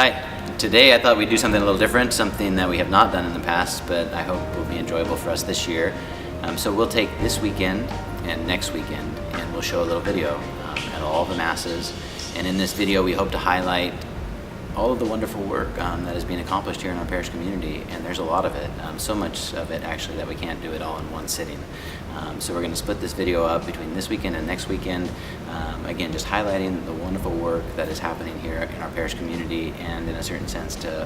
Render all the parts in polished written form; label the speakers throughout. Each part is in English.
Speaker 1: Hi. Today I thought we'd do something a little different, something that we have not done in the past, but I hope will be enjoyable for us this year. So we'll take this weekend and next weekend and we'll show a little video at all the masses. And in this video we hope to highlight all of the wonderful work that is being accomplished here in our parish community, and there's a lot of it, so much of it actually that we can't do it all in one sitting. So we're going to split this video up between this weekend and next weekend, again just highlighting the wonderful work that is happening here in our parish community, and in a certain sense to,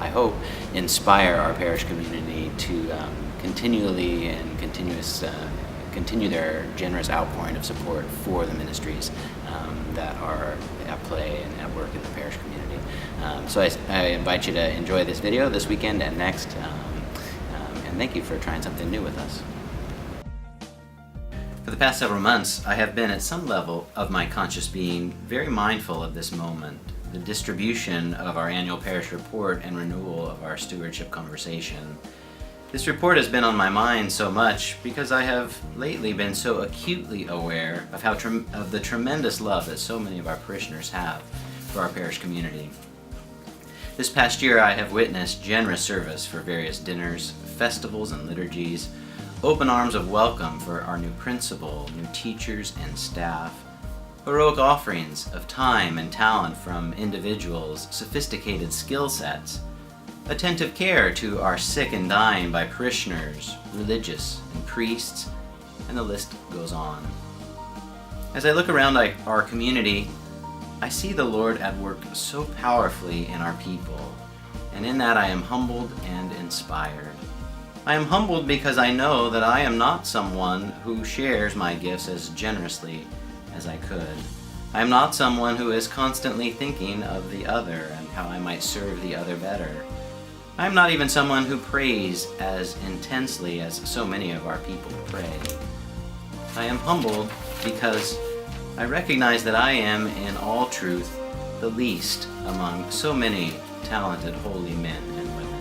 Speaker 1: I hope, inspire our parish community to continually and continue their generous outpouring of support for the ministries that are at play and at work in the parish community. So I invite you to enjoy this video this weekend and next, and thank you for trying something new with us. For the past several months, I have been at some level of my conscious being very mindful of this moment, the distribution of our annual parish report and renewal of our stewardship conversation. This report has been on my mind so much because I have lately been so acutely aware of of the tremendous love that so many of our parishioners have for our parish community. This past year I have witnessed generous service for various dinners, festivals and liturgies, open arms of welcome for our new principal, new teachers and staff, heroic offerings of time and talent from individuals, sophisticated skill sets, attentive care to our sick and dying by parishioners, religious and priests, and the list goes on. As I look around our community, I see the Lord at work so powerfully in our people, and in that I am humbled and inspired. I am humbled because I know that I am not someone who shares my gifts as generously as I could. I am not someone who is constantly thinking of the other and how I might serve the other better. I am not even someone who prays as intensely as so many of our people pray. I am humbled because I recognize that I am, in all truth, the least among so many talented holy men and women.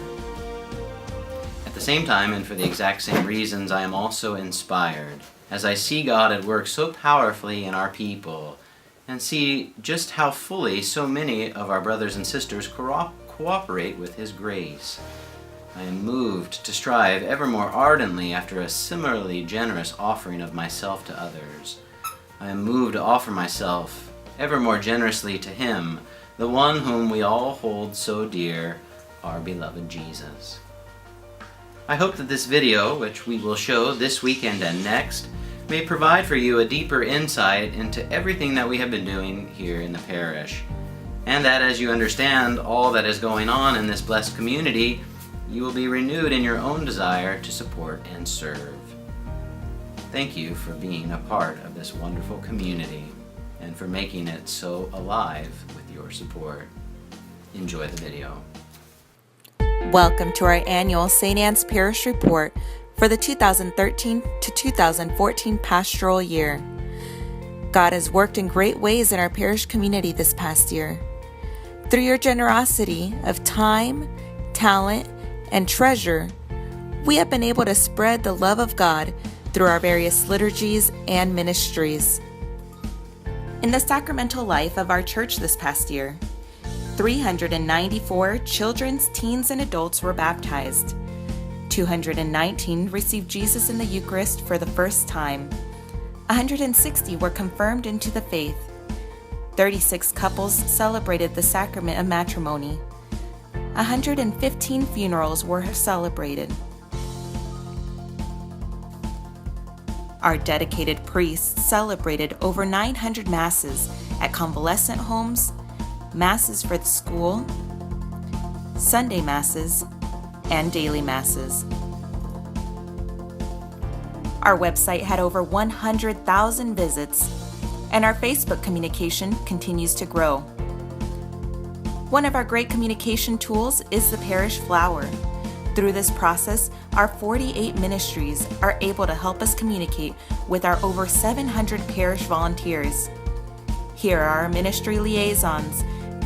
Speaker 1: At the same time, and for the exact same reasons, I am also inspired as I see God at work so powerfully in our people and see just how fully so many of our brothers and sisters cooperate with His grace. I am moved to strive ever more ardently after a similarly generous offering of myself to others. I am moved to offer myself ever more generously to Him, the one whom we all hold so dear, our beloved Jesus. I hope that this video, which we will show this weekend and next, may provide for you a deeper insight into everything that we have been doing here in the parish, and that as you understand all that is going on in this blessed community, you will be renewed in your own desire to support and serve. Thank you for being a part of this wonderful community and for making it so alive with your support. Enjoy the video.
Speaker 2: Welcome to our annual St. Anne's Parish Report for the 2013 to 2014 pastoral year. God has worked in great ways in our parish community this past year. Through your generosity of time, talent, and treasure, we have been able to spread the love of God through our various liturgies and ministries. In the sacramental life of our church this past year, 394 children, teens, and adults were baptized. 219 received Jesus in the Eucharist for the first time. 160 were confirmed into the faith. 36 couples celebrated the sacrament of matrimony. 115 funerals were celebrated. Our dedicated priests celebrated over 900 masses at convalescent homes, masses for the school, Sunday masses, and daily masses. Our website had over 100,000 visits, and our Facebook communication continues to grow. One of our great communication tools is the Parish Flower. Through this process, our 48 ministries are able to help us communicate with our over 700 parish volunteers. Here are our ministry liaisons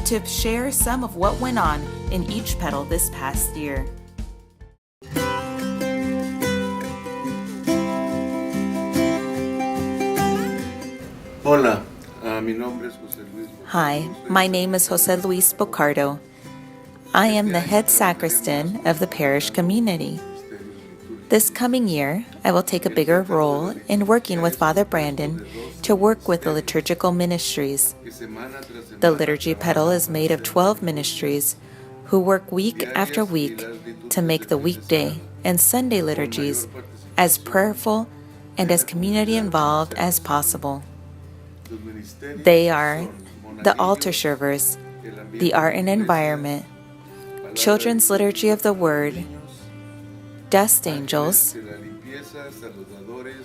Speaker 2: to share some of what went on in each petal this past year.
Speaker 3: Hola,
Speaker 2: Hi, my name is Jose Luis Bocardo. I am the head sacristan of the parish community. This coming year, I will take a bigger role in working with Father Brandon to work with the liturgical ministries. The Liturgical is made of 12 ministries who work week after week to make the weekday and Sunday liturgies as prayerful and as community involved as possible. They are the altar servers, the art and environment, children's liturgy of the word, dust angels,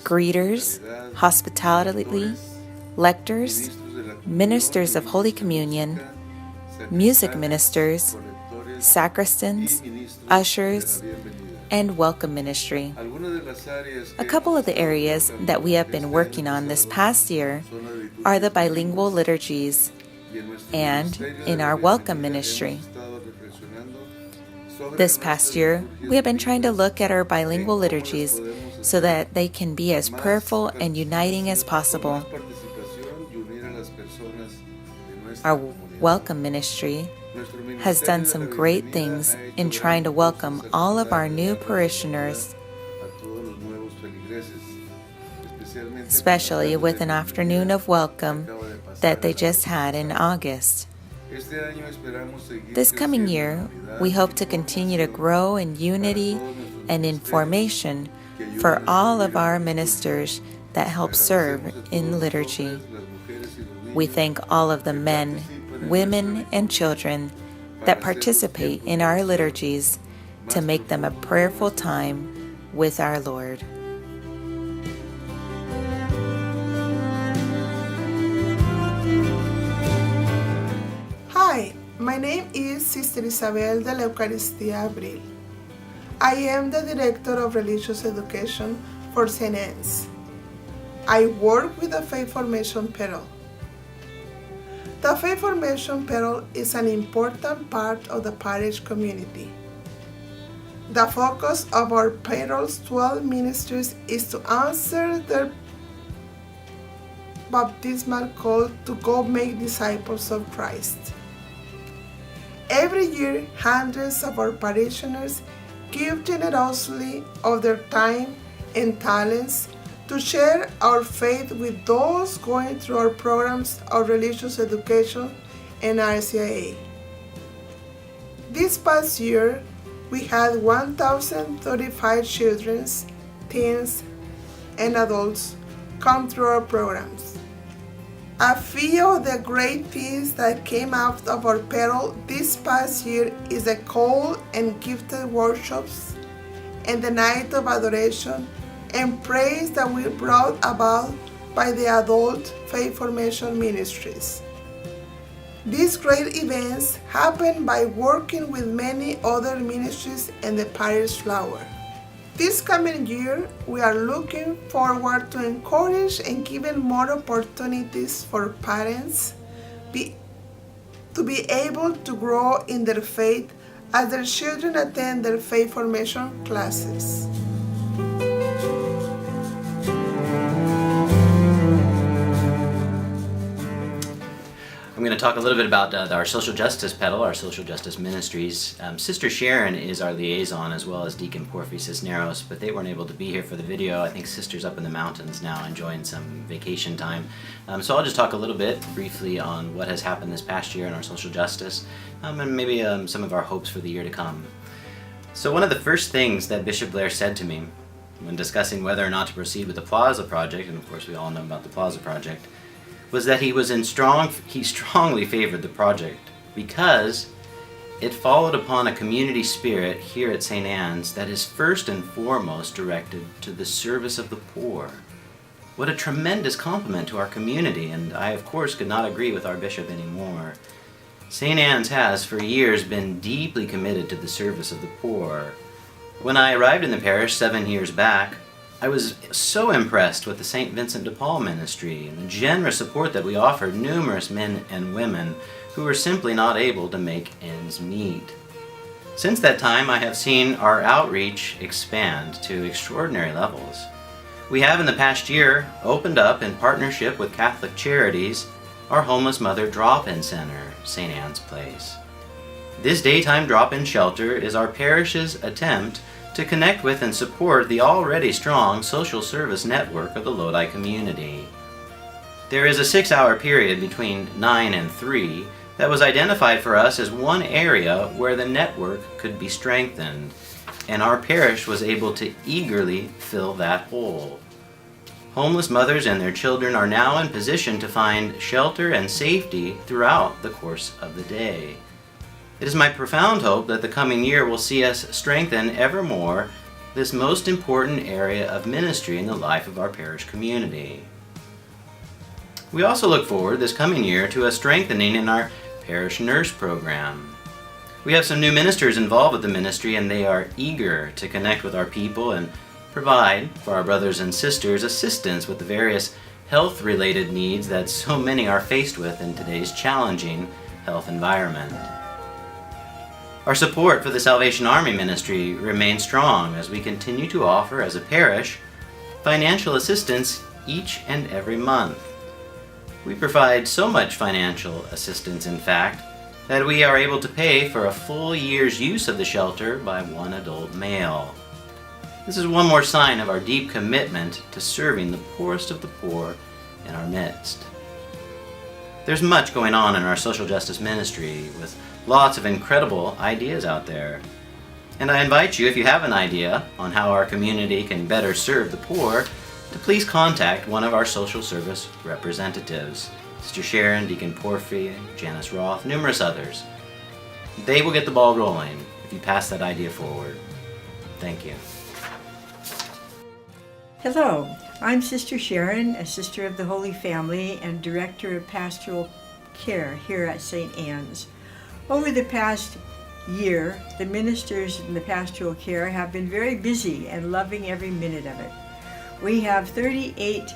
Speaker 2: greeters, hospitality, lectors, ministers of Holy Communion, music ministers, sacristans, ushers, and welcome ministry. A couple of the areas that we have been working on this past year are the bilingual liturgies and in our welcome ministry. This past year, we have been trying to look at our bilingual liturgies so that they can be as prayerful and uniting as possible. Our welcome ministry has done some great things in trying to welcome all of our new parishioners, especially with an afternoon of welcome that they just had in August. This coming year, we hope to continue to grow in unity and in formation for all of our ministers that help serve in liturgy. We thank all of the men, women, and children that participate in our liturgies to make them a prayerful time with our Lord.
Speaker 3: Hi, my name is Sister Isabel de la Eucaristía Abril. I am the Director of Religious Education for St. Anne's. I work with the Faith Formation Pastoral. The Faith Formation Pastoral is an important part of the parish community. The focus of our pastoral's 12 ministries is to answer their baptismal call to go make disciples of Christ. Every year, hundreds of our parishioners give generously of their time and talents to share our faith with those going through our programs of religious education and RCIA. This past year, we had 1,035 children, teens, and adults come through our programs. A few of the great things that came out of our pastoral this past year is the call and gifted workshops and the night of adoration and praise that we brought about by the adult faith formation ministries. These great events happen by working with many other ministries and the parish flower. This coming year, we are looking forward to encourage and giving more opportunities for parents to be able to grow in their faith as their children attend their faith formation classes.
Speaker 1: I'm going to talk a little bit about our social justice pedal, our social justice ministries. Sister Sharon is our liaison, as well as Deacon Porphy Cisneros, but they weren't able to be here for the video. I think Sister's up in the mountains now enjoying some vacation time. So I'll just talk a little bit briefly on what has happened this past year in our social justice, and maybe some of our hopes for the year to come. So one of the first things that Bishop Blair said to me when discussing whether or not to proceed with the Plaza Project, and of course we all know about the Plaza Project, was that he strongly favored the project because it followed upon a community spirit here at St. Anne's that is first and foremost directed to the service of the poor. What a tremendous compliment to our community, and I of course could not agree with our bishop anymore. St. Anne's has for years been deeply committed to the service of the poor. When I arrived in the parish 7 years back, I was so impressed with the St. Vincent de Paul ministry and the generous support that we offered numerous men and women who were simply not able to make ends meet. Since that time, I have seen our outreach expand to extraordinary levels. We have in the past year opened up in partnership with Catholic Charities our Homeless Mother Drop-In Center, St. Anne's Place. This daytime drop-in shelter is our parish's attempt to connect with and support the already strong social service network of the Lodi community. There is a 6-hour period between 9 and 3 that was identified for us as one area where the network could be strengthened, and our parish was able to eagerly fill that hole. Homeless mothers and their children are now in position to find shelter and safety throughout the course of the day. It is my profound hope that the coming year will see us strengthen ever more this most important area of ministry in the life of our parish community. We also look forward this coming year to a strengthening in our parish nurse program. We have some new ministers involved with the ministry, and they are eager to connect with our people and provide for our brothers and sisters assistance with the various health-related needs that so many are faced with in today's challenging health environment. Our support for the Salvation Army ministry remains strong as we continue to offer as a parish financial assistance each and every month. We provide so much financial assistance, in fact, that we are able to pay for a full year's use of the shelter by one adult male. This is one more sign of our deep commitment to serving the poorest of the poor in our midst. There's much going on in our social justice ministry with lots of incredible ideas out there. And I invite you, if you have an idea on how our community can better serve the poor, to please contact one of our social service representatives, Sister Sharon, Deacon Porphy, Janice Roth, numerous others. They will get the ball rolling if you pass that idea forward. Thank you.
Speaker 4: Hello, I'm Sister Sharon, a Sister of the Holy Family and Director of Pastoral Care here at St. Anne's. Over the past year, the ministers in the pastoral care have been very busy and loving every minute of it. We have 38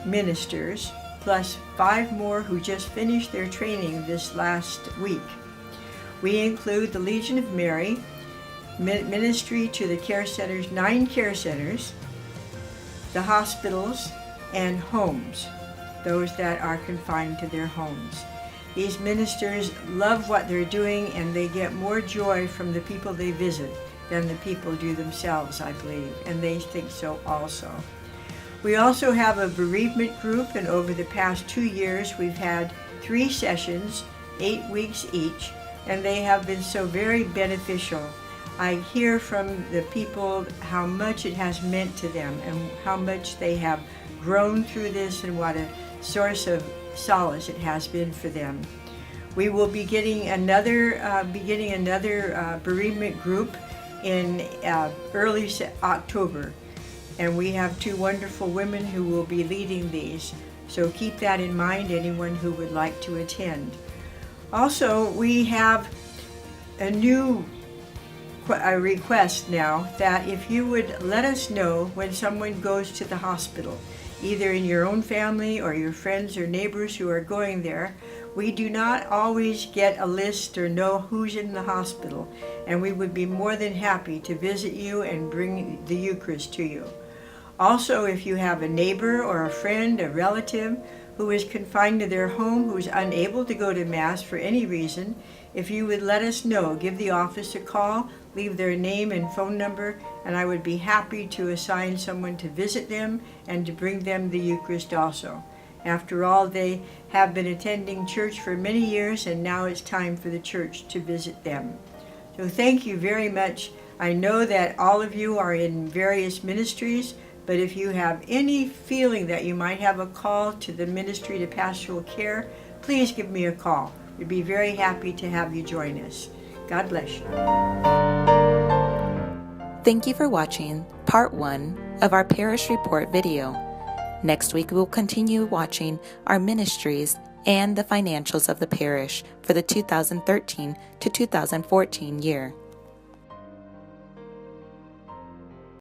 Speaker 4: ministers, plus 5 more who just finished their training this last week. We include the Legion of Mary, ministry to the care centers, 9 care centers, the hospitals, and homes, those that are confined to their homes. These ministers love what they're doing, and they get more joy from the people they visit than the people do themselves, I believe, and they think so also. We also have a bereavement group, and over the past 2 years we've had 3 sessions, 8 weeks each, and they have been so very beneficial. I hear from the people how much it has meant to them and how much they have grown through this and what a source of solace it has been for them. We will be getting another bereavement group in early October, and we have 2 wonderful women who will be leading these. So keep that in mind, anyone who would like to attend. Also, we have a request now that if you would let us know when someone goes to the hospital, either in your own family or your friends or neighbors who are going there. We do not always get a list or know who's in the hospital, and we would be more than happy to visit you and bring the Eucharist to you. Also, if you have a neighbor or a friend, a relative who is confined to their home, who's unable to go to Mass for any reason, if you would let us know, give the office a call, leave their name and phone number, and I would be happy to assign someone to visit them and to bring them the Eucharist also. After all, they have been attending church for many years, and now it's time for the church to visit them. So thank you very much. I know that all of you are in various ministries, but if you have any feeling that you might have a call to the Ministry to Pastoral Care, please give me a call. We'd be very happy to have you join us. God bless you.
Speaker 2: Thank you for watching part 1 of our Parish Report video. Next week, we'll continue watching our ministries and the financials of the parish for the 2013 to 2014 year.